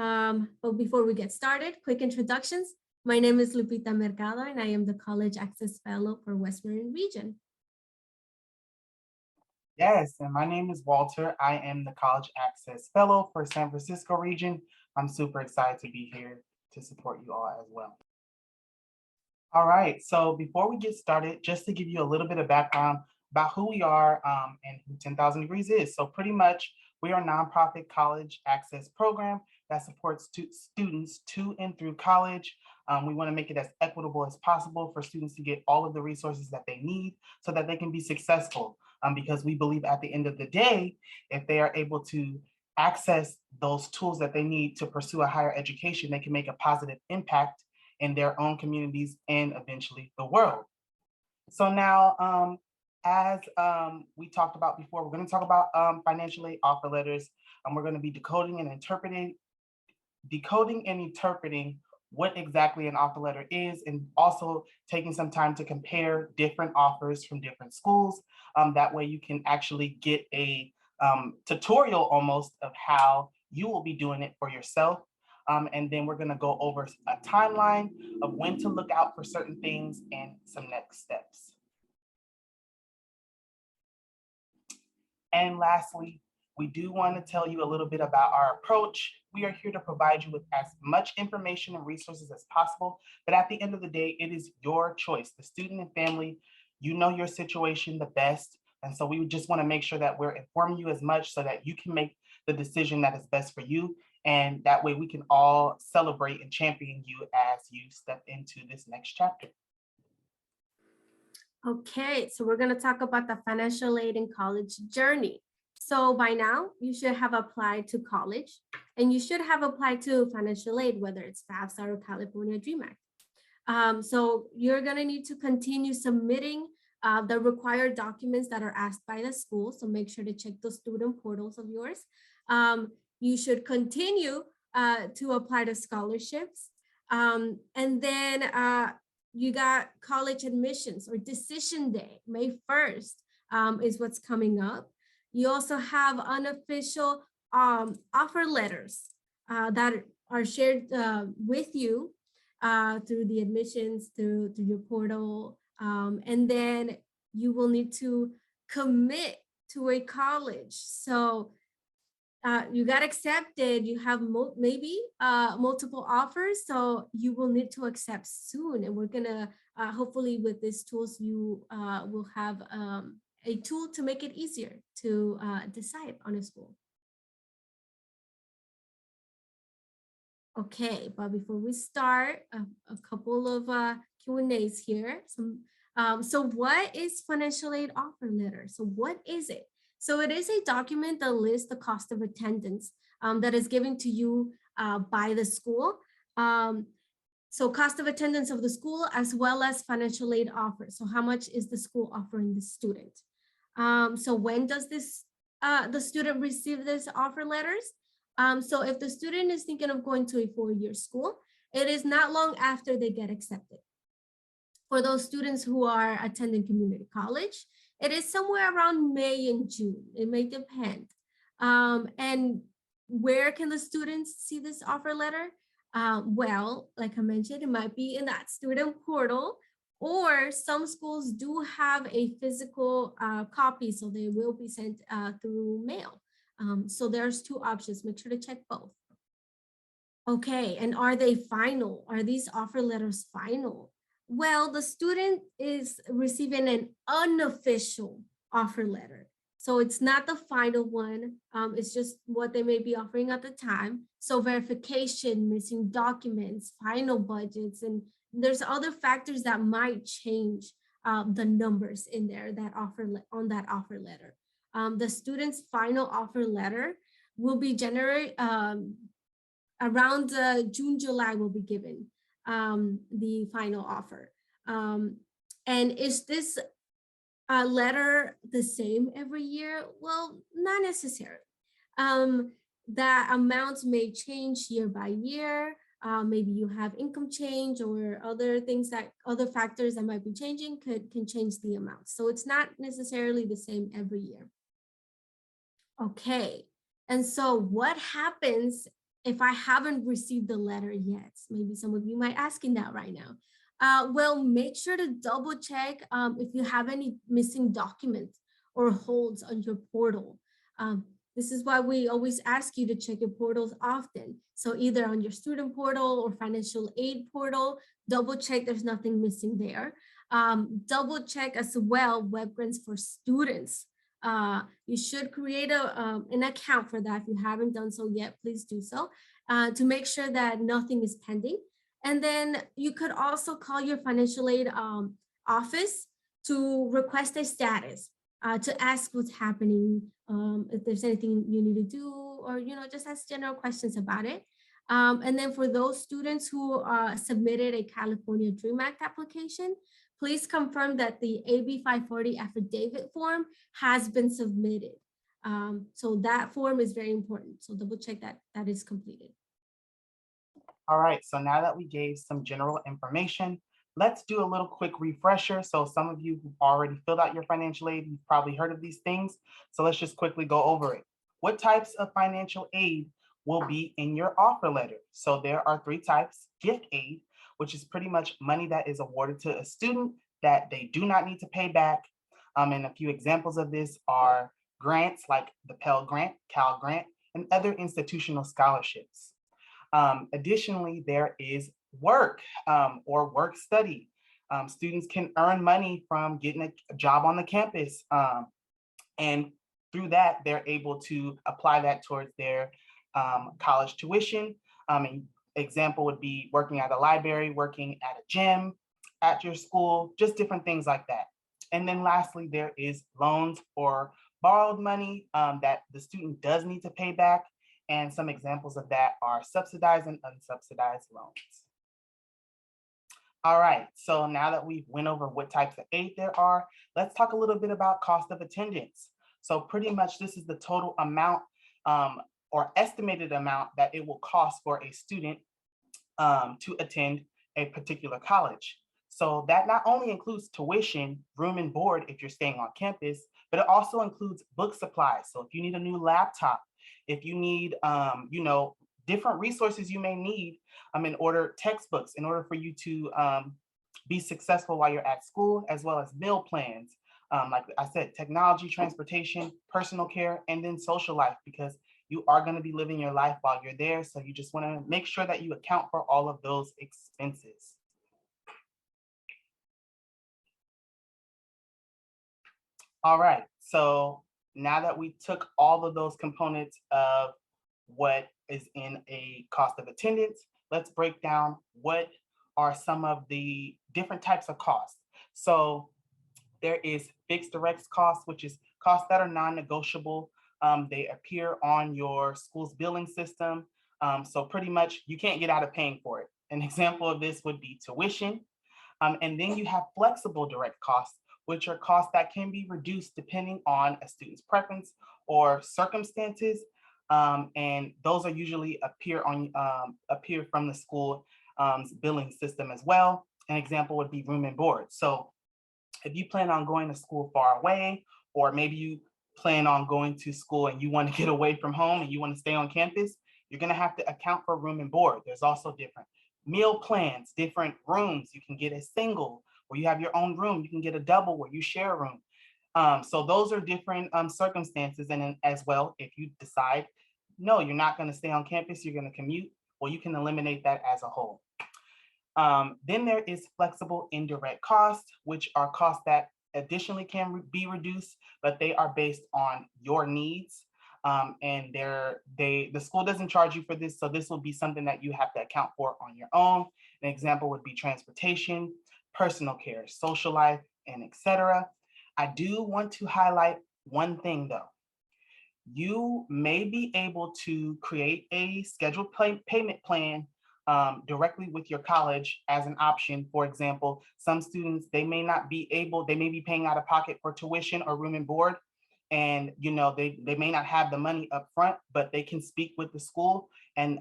But before we get started, quick introductions. My name is Lupita Mercado, and I am the College Access Fellow for West Marine Region. Yes, and my name is Walter. I am the College Access Fellow for San Francisco region. I'm super excited to be here to support you all as well. All right, so before we get started, just to give you a little bit of background about who we are and who 10,000 Degrees is. So pretty much, we are a nonprofit college access program that supports students to and through college. We want to make it as equitable as possible for students to get all of the resources that they need so that they can be successful. Because we believe at the end of the day, if they are able to access those tools that they need to pursue a higher education, they can make a positive impact in their own communities and eventually the world. So now, as we talked about before, we're going to talk about financial aid offer letters, and we're going to be decoding and interpreting what exactly an offer letter is, and also taking some time to compare different offers from different schools. That way you can actually get a tutorial almost of how you will be doing it for yourself. And then we're gonna go over a timeline of when to look out for certain things and some next steps. And lastly, we do want to tell you a little bit about our approach. We are here to provide you with as much information and resources as possible, but at the end of the day, it is your choice. The student and family, you know your situation the best, and so we just want to make sure that we're informing you as much so that you can make the decision that is best for you, and that way we can all celebrate and champion you as you step into this next chapter. Okay, so we're going to talk about the financial aid in college journey. So by now, you should have applied to college, and you should have applied to financial aid, whether it's FAFSA or California Dream Act. So you're going to need to continue submitting the required documents that are asked by the school. So make sure to check the student portals of yours. You should continue to apply to scholarships. And then you got college admissions or decision day, May 1st is what's coming up. You also have unofficial offer letters that are shared with you through the admissions, through your portal. And then you will need to commit to a college. So you got accepted, you have maybe multiple offers, so you will need to accept soon. And we're gonna, hopefully with these tools, you will have a tool to make it easier to decide on a school. Okay, but before we start, a couple of Q&As here. So what is financial aid offer letter? So what is it? So it is a document that lists the cost of attendance that is given to you by the school. So cost of attendance of the school as well as financial aid offer. So how much is the school offering the student? So when does the student receive this offer letters? So if the student is thinking of going to a 4-year school, it is not long after they get accepted. For those students who are attending community college, it is somewhere around May and June. It may depend. And where can the students see this offer letter? Well, like I mentioned, it might be in that student portal, or some schools do have a physical copy, so they will be sent through mail. So there's 2 options. Make sure to check both. Okay, and are they final? Are these offer letters final? Well, the student is receiving an unofficial offer letter. So it's not the final one. It's just what they may be offering at the time. So verification, missing documents, final budgets, and there's other factors that might change the numbers in there that on that offer letter. The student's final offer letter will be generated around June, July will be given the final offer. And is this letter the same every year? Well, not necessarily. The amounts may change year by year. Maybe you have income change or other things that other factors that might be changing can change the amount. So it's not necessarily the same every year. Okay, and so what happens if I haven't received the letter yet, maybe some of you might asking that right now. Well, make sure to double check if you have any missing documents or holds on your portal. This is why we always ask you to check your portals often. So either on your student portal or financial aid portal, double check there's nothing missing there. Double check as well web grants for students. You should create an account for that. If you haven't done so yet, please do so to make sure that nothing is pending. And then you could also call your financial aid office to request a status, to ask what's happening, if there's anything you need to do, or just ask general questions about it. And then for those students who submitted a California Dream Act application, please confirm that the AB 540 affidavit form has been submitted. So that form is very important. So double check that that is completed. All right, so now that we gave some general information, let's do a little quick refresher. So some of you who've already filled out your financial aid, you've probably heard of these things. So let's just quickly go over it. What types of financial aid will be in your offer letter? So there are 3 types: gift aid, which is pretty much money that is awarded to a student that they do not need to pay back. And a few examples of this are grants like the Pell Grant, Cal Grant, and other institutional scholarships. Additionally, there is work or work study. Students can earn money from getting a job on the campus. And through that, they're able to apply that towards their college tuition. An example would be working at a library, working at a gym, at your school, just different things like that. And then lastly, there is loans or borrowed money that the student does need to pay back. And some examples of that are subsidized and unsubsidized loans. All right, so now that we've went over what types of aid there are, let's talk a little bit about cost of attendance. So pretty much this is the total amount or estimated amount that it will cost for a student to attend a particular college. So that not only includes tuition, room and board if you're staying on campus, but it also includes book supplies. So if you need a new laptop, if you need, different resources you may need in order, textbooks, in order for you to be successful while you're at school, as well as meal plans. Like I said, technology, transportation, personal care, and then social life, because you are going to be living your life while you're there. So you just want to make sure that you account for all of those expenses. All right, so now that we took all of those components of what is in a cost of attendance, let's break down what are some of the different types of costs. So there is fixed direct costs, which is costs that are non-negotiable. They appear on your school's billing system. So pretty much you can't get out of paying for it. An example of this would be tuition. And then you have flexible direct costs, which are costs that can be reduced depending on a student's preference or circumstances. And those are usually appear from the school billing system as well. An example would be room and board. So if you plan on going to school far away, or maybe you plan on going to school and you want to get away from home and you want to stay on campus, you're going to have to account for room and board. There's also different meal plans, different rooms. You can get a single where you have your own room. You can get a double where you share a room. So those are different circumstances. And then as well, if you decide, no, you're not going to stay on campus, you're going to commute, well, you can eliminate that as a whole. Then there is flexible indirect costs, which are costs that additionally can be reduced, but they are based on your needs. And the school doesn't charge you for this, so this will be something that you have to account for on your own. An example would be transportation, personal care, social life, and etc. I do want to highlight one thing though. You may be able to create a scheduled payment plan directly with your college as an option. For example, some students, they may be paying out of pocket for tuition or room and board. And they may not have the money up front, but they can speak with the school and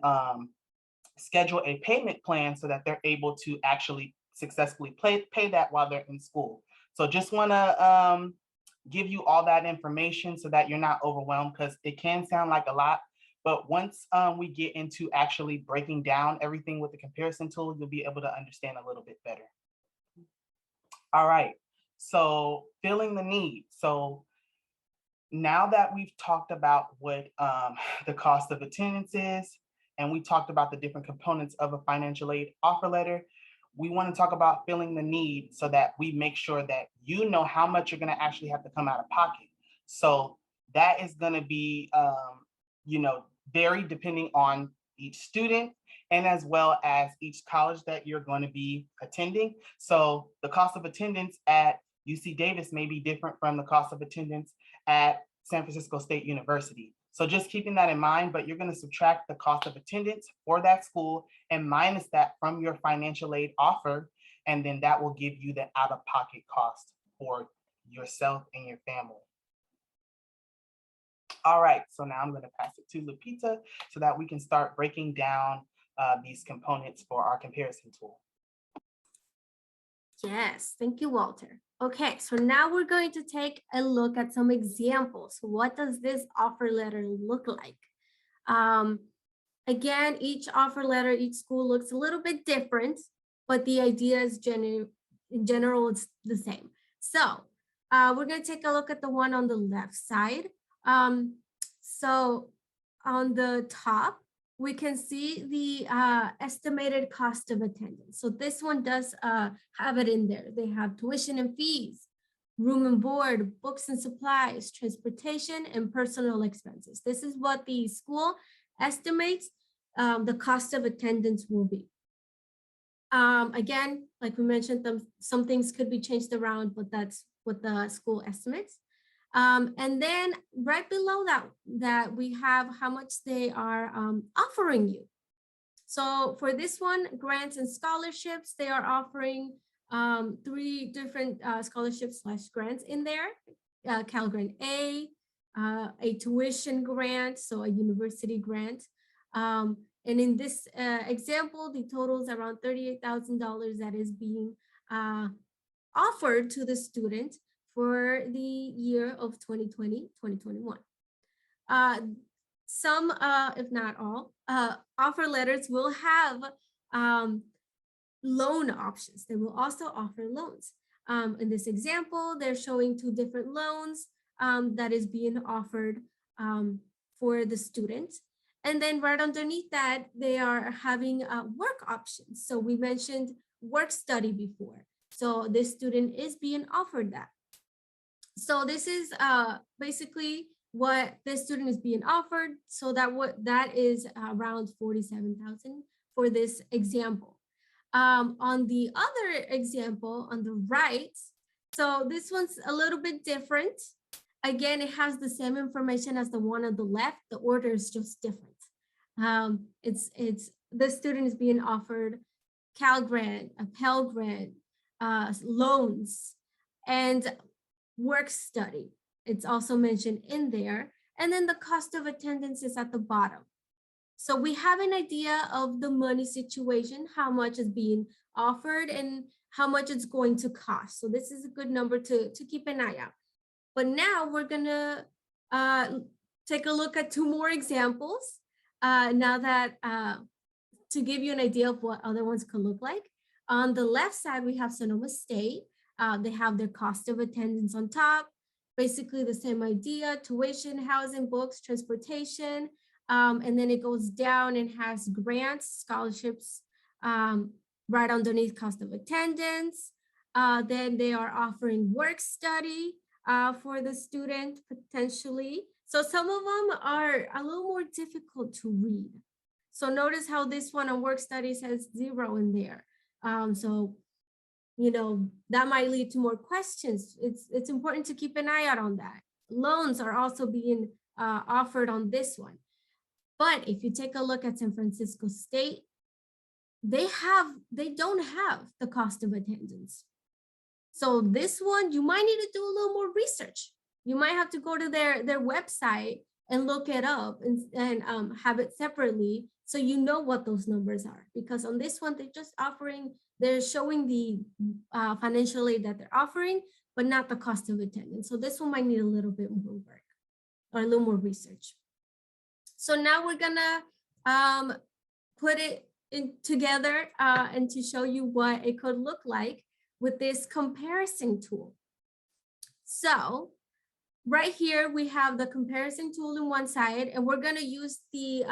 schedule a payment plan so that they're able to actually successfully pay that while they're in school. So just want to give you all that information so that you're not overwhelmed, because it can sound like a lot, But once we get into actually breaking down everything with the comparison tool, you'll be able to understand a little bit better. All right, so feeling the need. So now that we've talked about what the cost of attendance is, and we talked about the different components of a financial aid offer letter, we want to talk about feeling the need so that we make sure that you know how much you're going to actually have to come out of pocket. So that is going to be, vary depending on each student and as well as each college that you're going to be attending. So the cost of attendance at UC Davis may be different from the cost of attendance at San Francisco State University. So just keeping that in mind, but you're going to subtract the cost of attendance for that school and minus that from your financial aid offer. And then that will give you the out-of-pocket cost for yourself and your family. All right, so now I'm going to pass it to Lupita so that we can start breaking down these components for our comparison tool. Yes, thank you, Walter. Okay, so now we're going to take a look at some examples. What does this offer letter look like? Again, each offer letter, each school looks a little bit different, but the idea is in general, it's the same. So we're going to take a look at the one on the left side. So on the top, we can see the estimated cost of attendance. So this one does have it in there. They have tuition and fees, room and board, books and supplies, transportation, and personal expenses. This is what the school estimates the cost of attendance will be. Again, like we mentioned, some things could be changed around, but that's what the school estimates. And then right below that we have how much they are offering you. So for this one, grants and scholarships, they are offering 3 different scholarships / grants in there. Cal Grant A tuition grant, so a university grant. And in this example, the total is around $38,000 that is being offered to the student for the year of 2020-2021. Some, if not all, offer letters will have loan options. They will also offer loans. In this example, they're showing 2 different loans that is being offered for the student. And then right underneath that, they are having work options. So we mentioned work study before. So this student is being offered that. So this is basically what this student is being offered. So that is around $47,000 for this example. On the other example on the right, so this one's a little bit different. Again, it has the same information as the one on the left. The order is just different. The student is being offered Cal Grant, a Pell Grant, loans, and work study. It's also mentioned in there. And then the cost of attendance is at the bottom. So we have an idea of the money situation, how much is being offered and how much it's going to cost. So this is a good number to keep an eye out. But now we're gonna take a look at 2 more examples now that to give you an idea of what other ones could look like. On the left side, we have Sonoma State. They have their cost of attendance on top, basically the same idea, tuition, housing, books, transportation, and then it goes down and has grants, scholarships right underneath cost of attendance. Then they are offering work study for the student potentially. So some of them are a little more difficult to read. So notice how this one on work studies has 0 in there. So that might lead to more questions. It's important to keep an eye out on that. Loans are also being offered on this one. But if you take a look at San Francisco State, they don't have the cost of attendance. So this one, you might need to do a little more research. You might have to go to their website and look it up and have it separately so you know what those numbers are. Because on this one, they're showing the financial aid that they're offering, but not the cost of attendance. So this one might need a little bit more work or a little more research. So now we're gonna put it in together and to show you what it could look like with this comparison tool. So right here, we have the comparison tool on one side, and we're gonna use the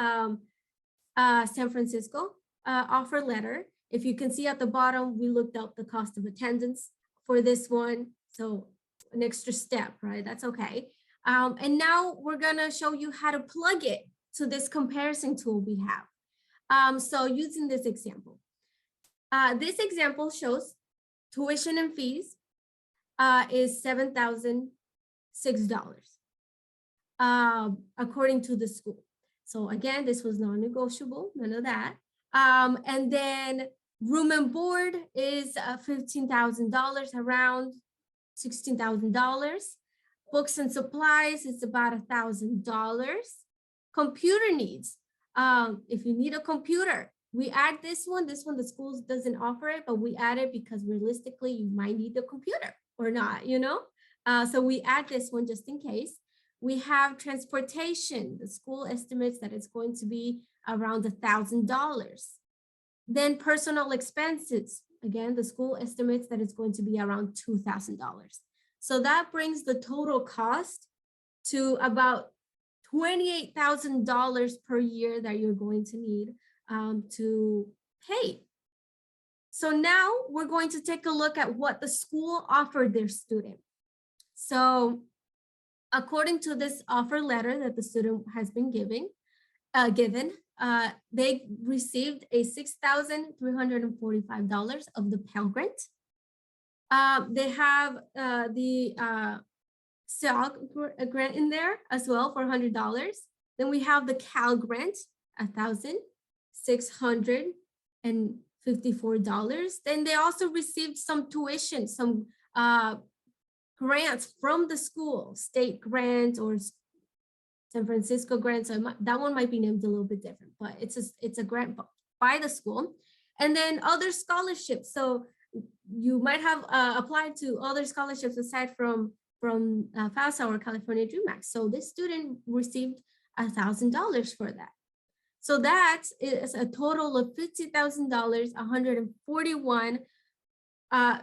San Francisco offer letter. If you can see at the bottom, we looked up the cost of attendance for this one. So an extra step, right? That's okay. And now we're gonna show you how to plug it to this comparison tool we have. So using this example shows tuition and fees is $7,006 according to the school. So again, this was non-negotiable, none of that. And then room and board is $15,000, around $16,000. Books and supplies is about $1,000. Computer needs, if you need a computer, we add this one. This one, the schools doesn't offer it, but we add it because realistically you might need a computer or not, you know? So we add this one just in case. We have transportation. The school estimates that it's going to be around $1,000. Then personal expenses. Again, the school estimates that it's going to be around $2,000. So that brings the total cost to about $28,000 per year that you're going to need to pay. So now we're going to take a look at what the school offered their student. So according to this offer letter that the student has been given, they received a $6,345 of the Pell Grant. They have the SEOG grant in there as well for $100. Then we have the Cal Grant, $1,654. Then they also received some tuition, some grants from the school, state grant or San Francisco grant. So that one might be named a little bit different, but it's a grant by the school. And then other scholarships. So you might have applied to other scholarships aside from FAFSA or California Dream Act. So this student received $1,000 for that. So that is a total of $50,000, 141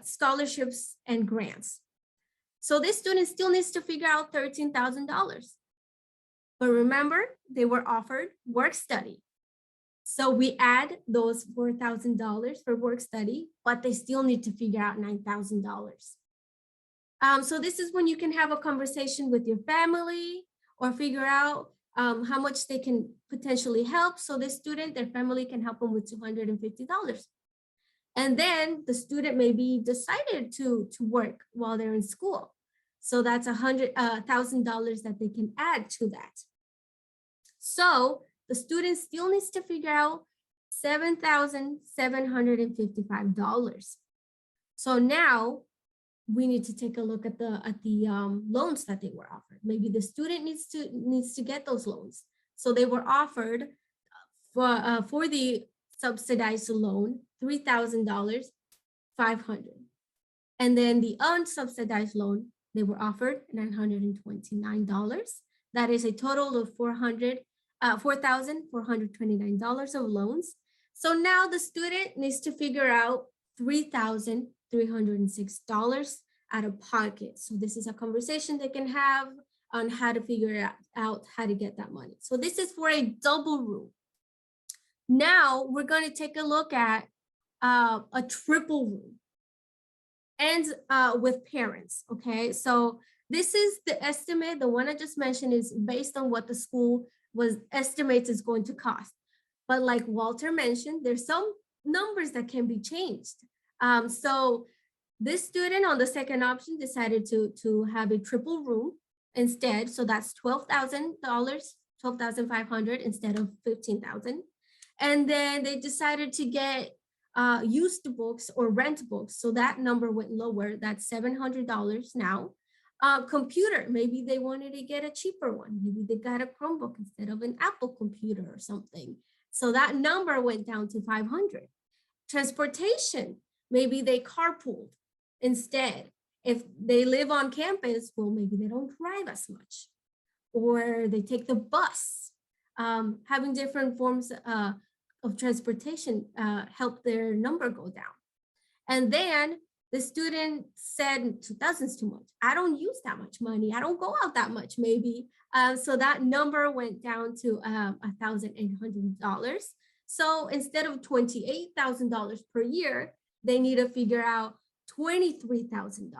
scholarships and grants. So this student still needs to figure out $13,000. But remember, they were offered work study. So we add those $4,000 for work study, but they still need to figure out $9,000. So this is when you can have a conversation with your family or figure out how much they can potentially help. So this student, their family can help them with $250. And then the student maybe decided to work while they're in school. So that's $100,000 that they can add to that. So the student still needs to figure out $7,755. So now we need to take a look at the loans that they were offered. Maybe the student needs to get those loans. So they were offered for the subsidized loan $3,000, $500, and then the unsubsidized loan they were offered $929. That is a total of $4,429 of loans. So now the student needs to figure out $3,306 out of pocket. So this is a conversation they can have on how to figure out how to get that money. So this is for a double room. Now we're going to take a look at a triple room and with parents, okay? So this is the estimate. The one I just mentioned is based on what the school estimates is going to cost. But like Walter mentioned, there's some numbers that can be changed. So this student on the second option decided to have a triple room instead. So that's $12,000, $12,500 instead of $15,000. And then they decided to get used books or rent books. So that number went lower. That's $700 now. Computer, maybe they wanted to get a cheaper one. Maybe they got a Chromebook instead of an Apple computer or something. So that number went down to $500. Transportation, maybe they carpooled instead. If they live on campus, well, maybe they don't drive as much, or they take the bus. having different forms of transportation help their number go down. And then the student said 2,000 is too much. I don't use that much money. I don't go out that much, maybe. So that number went down to $1,800. So instead of $28,000 per year, they need to figure out $23,000.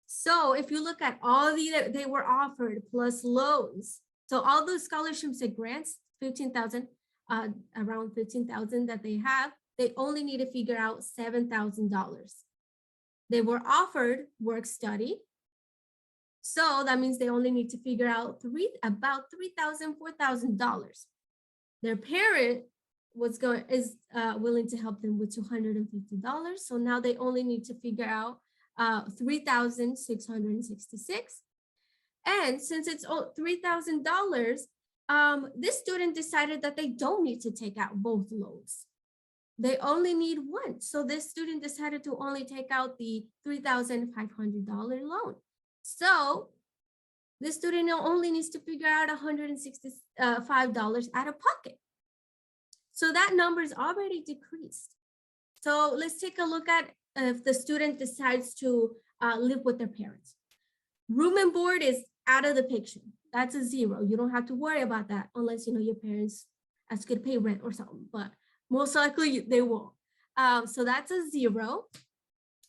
So if you look at all they were offered plus loans, so all those scholarships and grants, 15,000, around 15,000 that they have, they only need to figure out $7,000. They were offered work study. So that means they only need to figure out about $3,000, $4,000. Their parent is willing to help them with $250. So now they only need to figure out $3,666. And since it's $3,000, this student decided that they don't need to take out both loans. They only need one. So this student decided to only take out the $3,500 loan. So this student only needs to figure out $165 out of pocket. So that number is already decreased. So let's take a look at if the student decides to live with their parents. Room and board is out of the picture. That's a zero. You don't have to worry about that unless your parents ask you to pay rent or something, but most likely they won't. So that's a zero.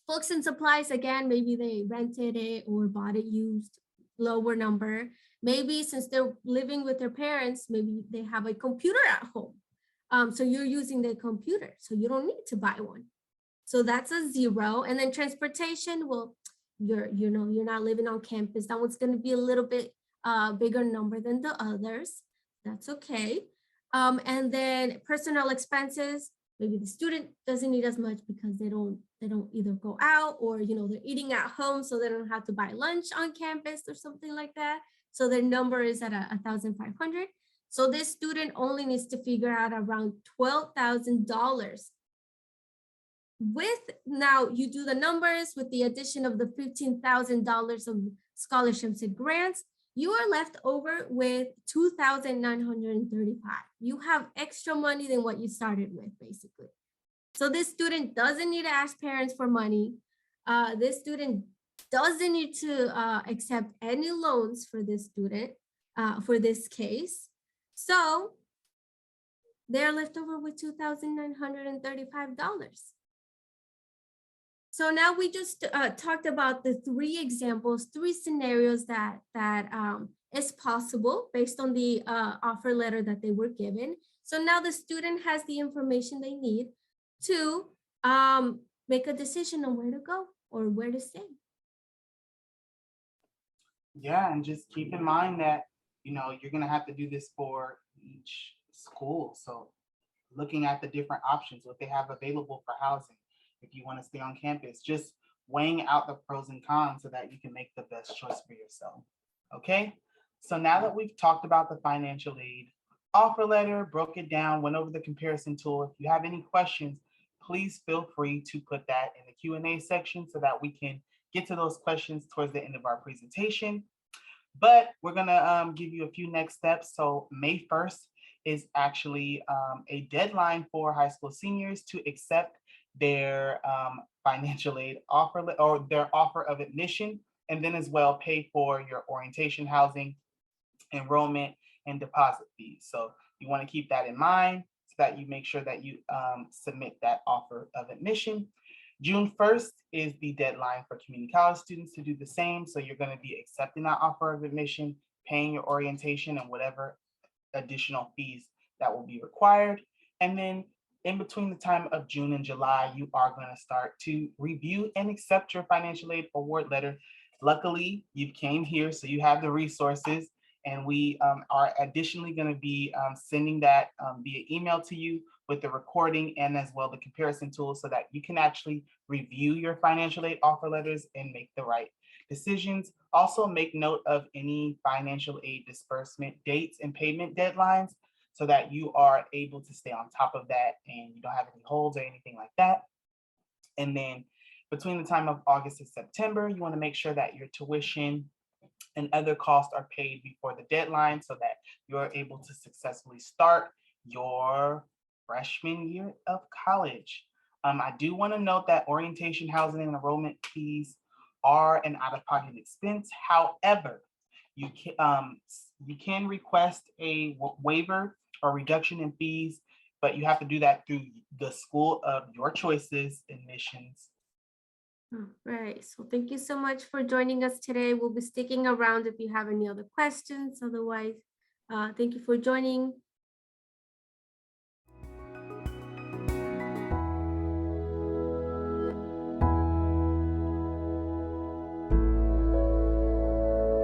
Books and supplies, again, maybe they rented it or bought it used, lower number. Maybe since they're living with their parents, maybe they have a computer at home. So you're using their computer, so you don't need to buy one. So that's a zero. And then transportation, well, you're not living on campus. That one's going to be a little bit bigger number than the others. That's okay. And then personnel expenses, maybe the student doesn't need as much because they don't either go out or they're eating at home, so they don't have to buy lunch on campus or something like that. So their number is at 1,500. So this student only needs to figure out around $12,000. Now you do the numbers with the addition of the $15,000 of scholarships and grants, you are left over with $2,935. You have extra money than what you started with, basically. So this student doesn't need to ask parents for money. This student doesn't need to accept any loans for this student, for this case. So they're left over with $2,935. So now we just talked about the three examples, three scenarios that is possible based on the offer letter that they were given. So now the student has the information they need to make a decision on where to go or where to stay. Yeah, and just keep in mind that, you're going to have to do this for each school. So looking at the different options, what they have available for housing, if you want to stay on campus, just weighing out the pros and cons so that you can make the best choice for yourself. Okay, so now that we've talked about the financial aid offer letter, broke it down, went over the comparison tool, if you have any questions, please feel free to put that in the Q&A section so that we can get to those questions towards the end of our presentation. But we're gonna give you a few next steps. So May 1st is actually a deadline for high school seniors to accept their financial aid offer or their offer of admission, and then as well pay for your orientation, housing, enrollment, and deposit fees. So you want to keep that in mind so that you make sure that you submit that offer of admission. June 1st is the deadline for community college students to do the same. So you're going to be accepting that offer of admission, paying your orientation and whatever additional fees that will be required. And then in between the time of June and July, you are going to start to review and accept your financial aid award letter. Luckily, you came here, so you have the resources, and we are additionally going to be sending that via email to you with the recording and as well the comparison tool so that you can actually review your financial aid offer letters and make the right decisions. Also make note of any financial aid disbursement dates and payment deadlines so that you are able to stay on top of that and you don't have any holds or anything like that. And then between the time of August and September, you want to make sure that your tuition and other costs are paid before the deadline so that you're able to successfully start your freshman year of college. I do want to note that orientation, housing, and enrollment fees are an out-of-pocket expense. However, you can request a waiver or reduction in fees, but you have to do that through the school of your choices admissions. All right, so thank you so much for joining us today. We'll be sticking around if you have any other questions. Otherwise, thank you for joining.